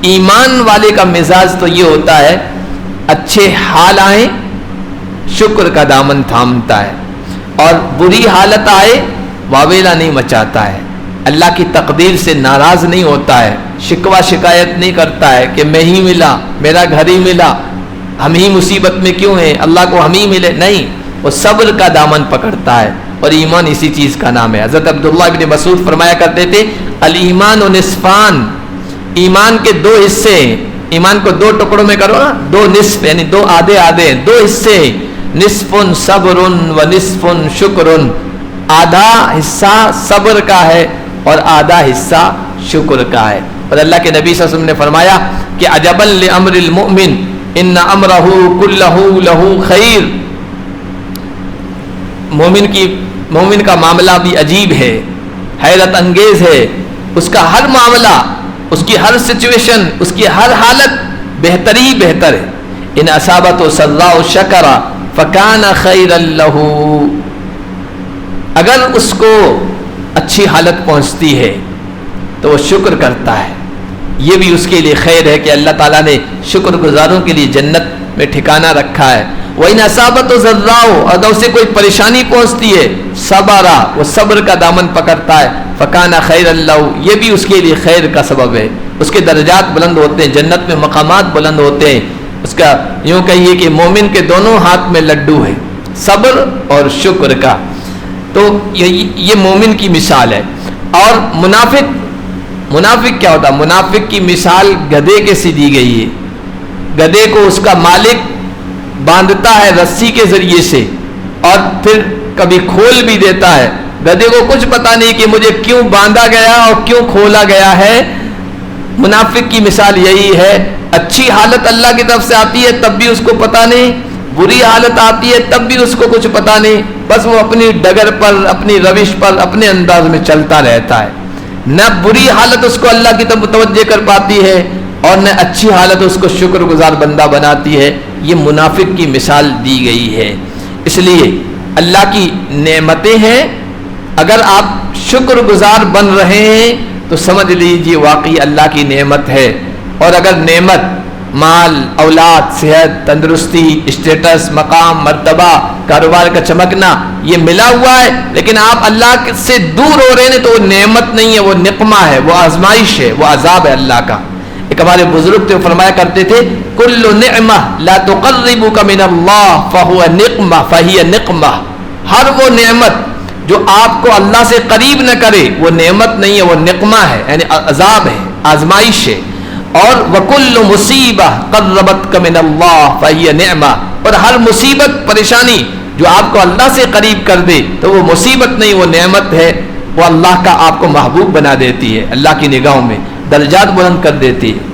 ایمان والے کا مزاج تو یہ ہوتا ہے اچھے حال آئیں شکر کا دامن تھامتا ہے، اور بری حالت آئے واویلا نہیں مچاتا ہے، اللہ کی تقدیر سے ناراض نہیں ہوتا ہے، شکوہ شکایت نہیں کرتا ہے کہ میں ہی ملا، میرا گھر ہی ملا، ہم ہی مصیبت میں کیوں ہیں، اللہ کو ہم ہی ملے، نہیں، وہ صبر کا دامن پکڑتا ہے، اور ایمان اسی چیز کا نام ہے۔ حضرت عبداللہ ابن مسعود فرمایا کرتے تھے الایمان نصفان، ایمان کے دو حصے ہیں، ایمان کو دو ٹکڑوں میں کرو نا، دو نصف یعنی دو آدھے آدھے، دو حصے، نصف صبر و نصف شکر، آدھا حصہ صبر کا ہے اور آدھا حصہ شکر کا ہے۔ اور اللہ کے نبی صلی اللہ علیہ وسلم نے فرمایا کہ عجبا لامر المؤمن ان امرہ کلہ لہ خیر، مومن کا معاملہ بھی عجیب ہے، حیرت انگیز ہے، اس کا ہر معاملہ، اس کی ہر سچویشن، اس کی ہر حالت بہتر ہی بہتر ہے۔ ان اصابت سراء شکر فکان خیرا لہ، اگر اس کو اچھی حالت پہنچتی ہے تو وہ شکر کرتا ہے، یہ بھی اس کے لیے خیر ہے کہ اللہ تعالیٰ نے شکر گزاروں کے لیے جنت میں ٹھکانہ رکھا ہے۔ وَإِنْ أَصَابَتْهُ ضَرَّاءُ، اگر اسے کوئی پریشانی پہنچتی ہے صبر، وہ صبر کا دامن پکڑتا ہے، فَكَانَ خَيْرًا لَهُ، یہ بھی اس کے لیے خیر کا سبب ہے، اس کے درجات بلند ہوتے ہیں، جنت میں مقامات بلند ہوتے ہیں۔ اس کا یوں کہیے کہ مومن کے دونوں ہاتھ میں لڈو ہے، صبر اور شکر کا، تو یہ مومن کی مثال ہے۔ اور منافق کیا ہوتا ہے؟ منافق کی مثال گدھے کے سی دی گئی ہے، گدھے کو اس کا مالک باندھتا ہے رسی کے ذریعے سے اور پھر کبھی کھول بھی دیتا ہے، گدھے کو کچھ پتا نہیں کہ مجھے کیوں باندھا گیا اور کیوں کھولا گیا ہے۔ منافق کی مثال یہی ہے، اچھی حالت اللہ کی طرف سے آتی ہے تب بھی اس کو پتا نہیں، بری حالت آتی ہے تب بھی اس کو کچھ پتا نہیں، بس وہ اپنی ڈگر پر، اپنی روش پر، اپنے انداز میں چلتا رہتا ہے، نہ بری حالت اس کو اللہ کی طرف متوجہ کر پاتی ہے اور نہ اچھی حالت اس کو شکر گزار بندہ بناتی ہے۔ یہ منافق کی مثال دی گئی ہے۔ اس لیے اللہ کی نعمتیں ہیں، اگر آپ شکر گزار بن رہے ہیں تو سمجھ لیجیے واقعی اللہ کی نعمت ہے، اور اگر نعمت مال، اولاد، صحت، تندرستی، اسٹیٹس، مقام، مرتبہ، کاروبار کا چمکنا یہ ملا ہوا ہے لیکن آپ اللہ سے دور ہو رہے ہیں تو وہ نعمت نہیں ہے، وہ نقمہ ہے، وہ آزمائش ہے، وہ عذاب ہے اللہ کا۔ ایک ہمارے بزرگ تھے فرمایا کرتے تھے کل نعمہ لا تقربک من اللہ فہو نقمہ فہی نقمہ، ہر وہ نعمت جو آپ کو اللہ سے قریب نہ کرے وہ نعمت نہیں ہے، وہ نقمہ ہے، یعنی عذاب ہے، آزمائش ہے۔ اور وکل مصیبہ قربتک من اللہ فہی نعمہ، اور ہر مصیبت پریشانی جو آپ کو اللہ سے قریب کر دے تو وہ مصیبت نہیں، وہ نعمت ہے، وہ اللہ کا آپ کو محبوب بنا دیتی ہے، اللہ کی نگاہوں میں درجات بلند کر دیتی ہے۔